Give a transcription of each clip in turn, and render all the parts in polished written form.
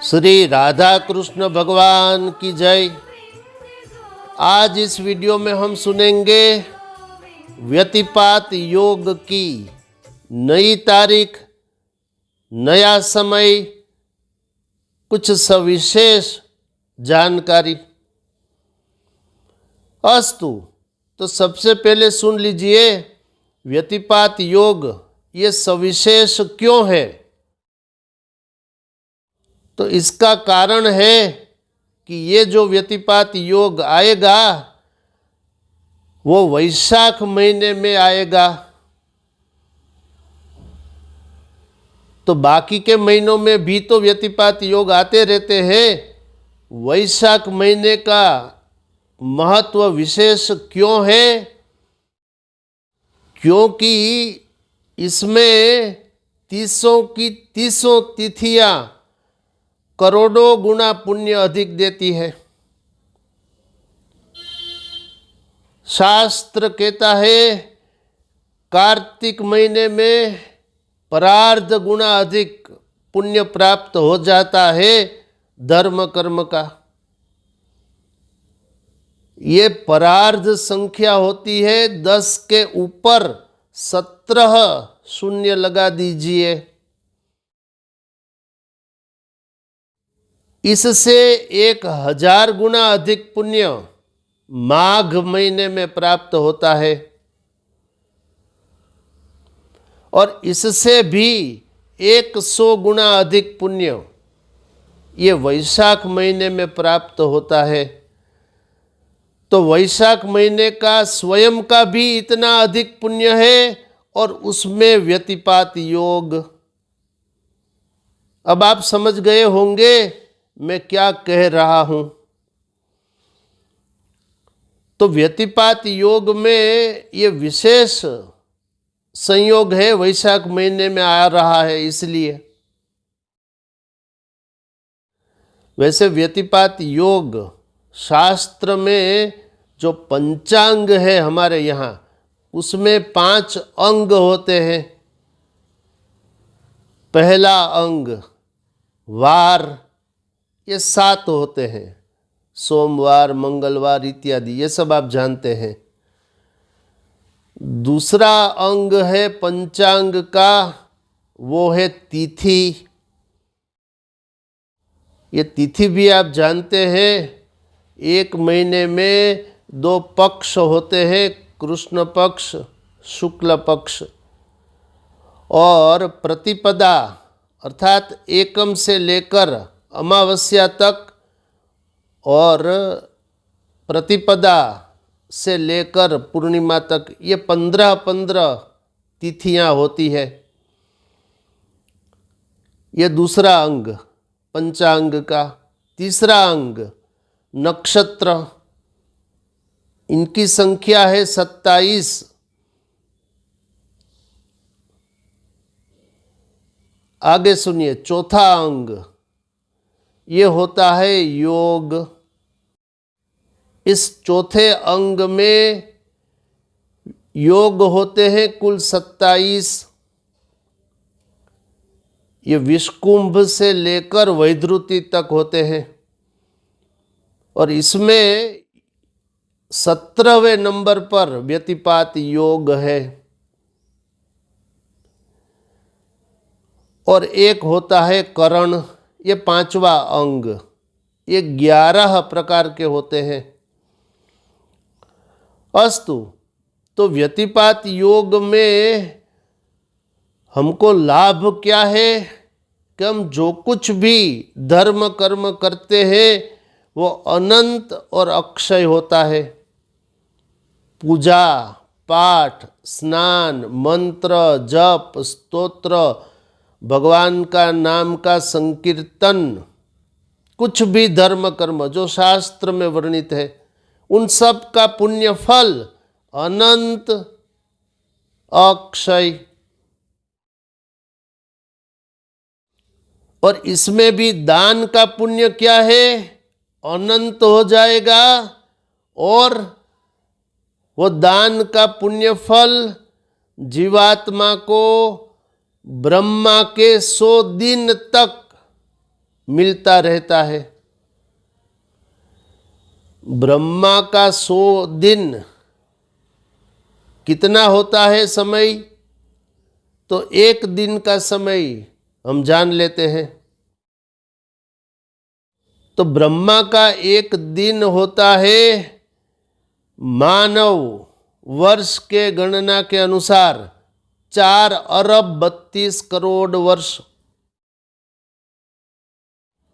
श्री राधा कृष्ण भगवान की जय। आज इस वीडियो में हम सुनेंगे व्यतिपात योग की नई तारीख, नया समय, कुछ सविशेष जानकारी। अस्तु, तो सबसे पहले सुन लीजिए व्यतिपात योग ये सविशेष क्यों है। तो इसका कारण है कि ये जो व्यतिपात योग आएगा वो वैशाख महीने में आएगा। तो बाकी के महीनों में भी तो व्यतिपात योग आते रहते हैं। वैशाख महीने का महत्व विशेष क्यों है? क्योंकि इसमें तीसों की तीसों तिथियां करोड़ों गुना पुण्य अधिक देती है। शास्त्र कहता है कार्तिक महीने में परार्ध गुना अधिक पुण्य प्राप्त हो जाता है धर्म कर्म का। ये परार्ध संख्या होती है 10 के ऊपर 17 शून्य लगा दीजिए। इससे 1000 गुना अधिक पुण्य माघ महीने में प्राप्त होता है और इससे भी 100 गुना अधिक पुण्य ये वैशाख महीने में प्राप्त होता है। तो वैशाख महीने का स्वयं का भी इतना अधिक पुण्य है और उसमें व्यतिपात योग। अब आप समझ गए होंगे मैं क्या कह रहा हूं। तो व्यतिपात योग में ये विशेष संयोग है, वैशाख महीने में आ रहा है इसलिए। वैसे व्यतिपात योग शास्त्र में जो पंचांग है हमारे यहाँ उसमें 5 अंग होते हैं। पहला अंग वार, ये 7 होते हैं, सोमवार, मंगलवार इत्यादि, ये सब आप जानते हैं। दूसरा अंग है पंचांग का, वो है तिथि। ये तिथि भी आप जानते हैं, एक महीने में 2 पक्ष होते हैं, कृष्ण पक्ष, शुक्ल पक्ष। और प्रतिपदा अर्थात एकम से लेकर अमावस्या तक और प्रतिपदा से लेकर पूर्णिमा तक ये 15-15 तिथियां होती है। ये दूसरा अंग पंचांग का। तीसरा अंग नक्षत्र, इनकी संख्या है 27। आगे सुनिए, चौथा अंग ये होता है योग। इस चौथे अंग में योग होते हैं कुल 27। ये विषकुंभ से लेकर वैधृति तक होते हैं और इसमें 17वें नंबर पर व्यतिपात योग है। और एक होता है करण, ये 5वां अंग। ये 11 प्रकार के होते हैं। अस्तु, तो व्यतिपात योग में हमको लाभ क्या है कि हम जो कुछ भी धर्म कर्म करते हैं वो अनंत और अक्षय होता है। पूजा पाठ, स्नान, मंत्र जप, स्तोत्र, भगवान का नाम का संकीर्तन, कुछ भी धर्म कर्म जो शास्त्र में वर्णित है उन सब का पुण्य फल अनंत अक्षय। और इसमें भी दान का पुण्य क्या है? अनंत हो जाएगा। और वो दान का पुण्य फल जीवात्मा को ब्रह्मा के 100 दिन तक मिलता रहता है। ब्रह्मा का 100 दिन कितना होता है समय, तो 1 दिन का समय हम जान लेते हैं। तो ब्रह्मा का 1 दिन होता है मानव वर्ष के गणना के अनुसार 4 अरब 32 करोड़ वर्ष।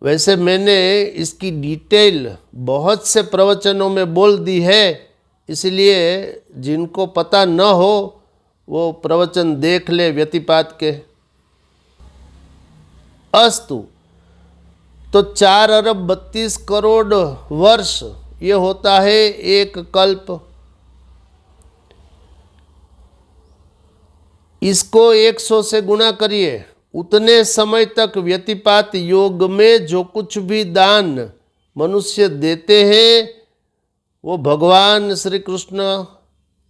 वैसे मैंने इसकी डिटेल बहुत से प्रवचनों में बोल दी है, इसलिए जिनको पता न हो वो प्रवचन देख ले व्यतिपात के। अस्तु, तो 4 अरब 32 करोड़ वर्ष ये होता है एक कल्प। इसको 100 से गुणा करिए, उतने समय तक व्यतिपात योग में जो कुछ भी दान मनुष्य देते हैं वो भगवान श्री कृष्ण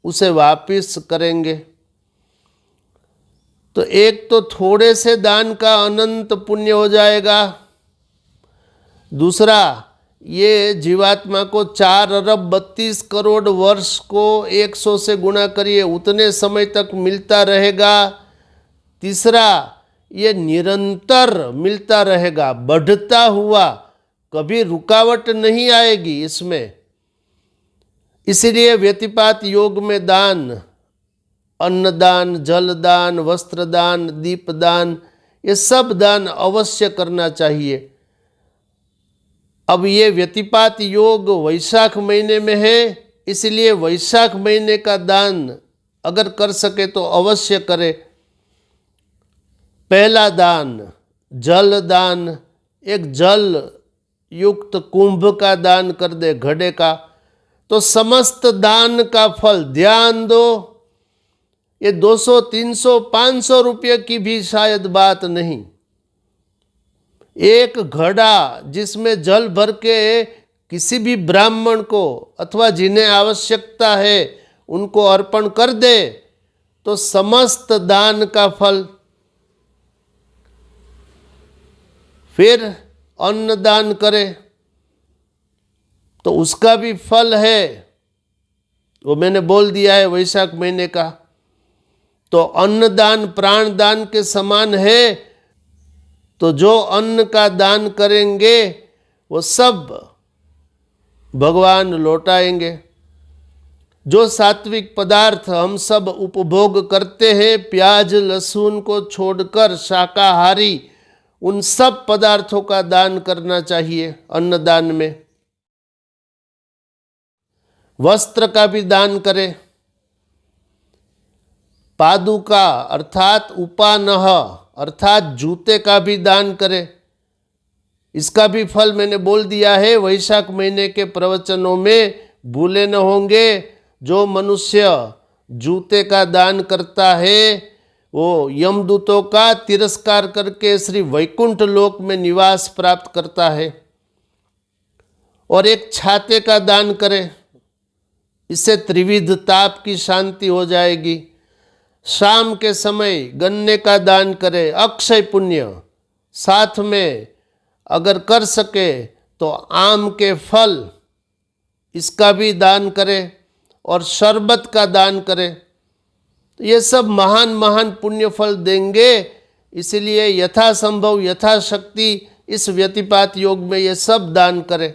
उसे वापिस करेंगे। तो एक तो थोड़े से दान का अनंत पुण्य हो जाएगा, दूसरा ये जीवात्मा को 4 अरब 32 करोड़ वर्ष को 100 से गुणा करिए, उतने समय तक मिलता रहेगा। तीसरा, ये निरंतर मिलता रहेगा, बढ़ता हुआ, कभी रुकावट नहीं आएगी इसमें। इसलिए व्यतिपात योग में दान, अन्नदान, जलदान, वस्त्रदान, दीपदान, ये सब दान अवश्य करना चाहिए। अब ये व्यतिपात योग वैशाख महीने में है, इसलिए वैशाख महीने का दान अगर कर सके तो अवश्य करे। पहला दान जल दान, एक जल युक्त कुंभ का दान कर दे, घड़े का, तो समस्त दान का फल, ध्यान दो, ये 200, 300, 500 रुपये की भी शायद बात नहीं। एक घड़ा जिसमें जल भर के किसी भी ब्राह्मण को अथवा जिन्हें आवश्यकता है उनको अर्पण कर दे तो समस्त दान का फल। फिर अन्नदान करे तो उसका भी फल है, वो मैंने बोल दिया है वैशाख महीने का। तो अन्नदान प्राणदान के समान है, तो जो अन्न का दान करेंगे वो सब भगवान लौटाएंगे। जो सात्विक पदार्थ हम सब उपभोग करते हैं, प्याज लहसुन को छोड़कर शाकाहारी, उन सब पदार्थों का दान करना चाहिए अन्नदान में। वस्त्र का भी दान करें, पादुका अर्थात उपानह अर्थात जूते का भी दान करें। इसका भी फल मैंने बोल दिया है वैशाख महीने के प्रवचनों में, भूले न होंगे। जो मनुष्य जूते का दान करता है वो यमदूतों का तिरस्कार करके श्री वैकुंठ लोक में निवास प्राप्त करता है। और एक छाते का दान करे, इससे त्रिविध ताप की शांति हो जाएगी। शाम के समय गन्ने का दान करे, अक्षय पुण्य। साथ में अगर कर सके तो आम के फल, इसका भी दान करे और शरबत का दान करे। तो ये सब महान महान पुण्य फल देंगे। इसलिए यथासंभव यथाशक्ति इस व्यतिपात योग में ये सब दान करे।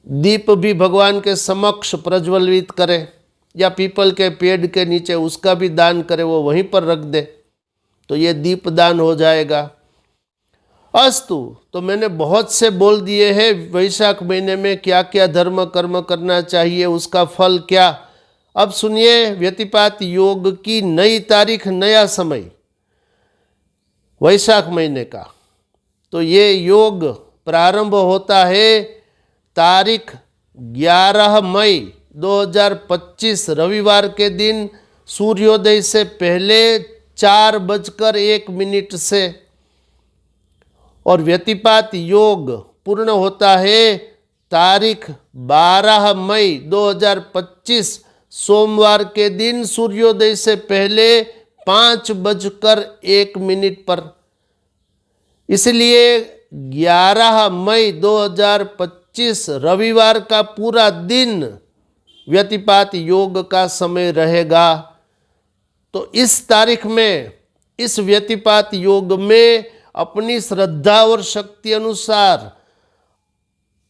दीप भी भगवान के समक्ष प्रज्वलित करे या पीपल के पेड़ के नीचे उसका भी दान करे, वो वहीं पर रख दे तो ये दीप दान हो जाएगा। अस्तु, तो मैंने बहुत से बोल दिए हैं वैशाख महीने में क्या क्या धर्म कर्म करना चाहिए, उसका फल क्या। अब सुनिए व्यतिपात योग की नई तारीख, नया समय वैशाख महीने का। तो ये योग प्रारंभ होता है तारीख 11 मई 2025 रविवार के दिन सूर्योदय से पहले 4:01 से, और व्यतिपात योग पूर्ण होता है तारीख 12 मई 2025 सोमवार के दिन सूर्योदय से पहले 5:01 पर। इसलिए 11 मई 2025 रविवार का पूरा दिन व्यतिपात योग का समय रहेगा। तो इस तारीख में इस व्यतिपात योग में अपनी श्रद्धा और शक्ति अनुसार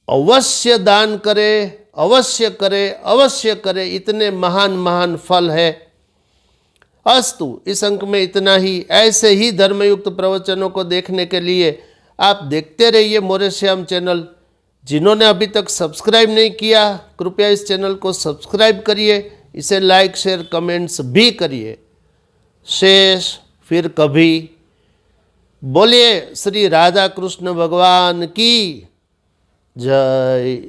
अवश्य दान करें, अवश्य करें, अवश्य करें। इतने महान महान फल है। अस्तु, इस अंक में इतना ही। ऐसे ही धर्मयुक्त प्रवचनों को देखने के लिए आप देखते रहिए मोरेश्याम चैनल। जिन्होंने अभी तक सब्सक्राइब नहीं किया, कृपया इस चैनल को सब्सक्राइब करिए, इसे लाइक शेयर कमेंट्स भी करिए। शेष फिर कभी। बोलिए श्री राधा कृष्ण भगवान की जय।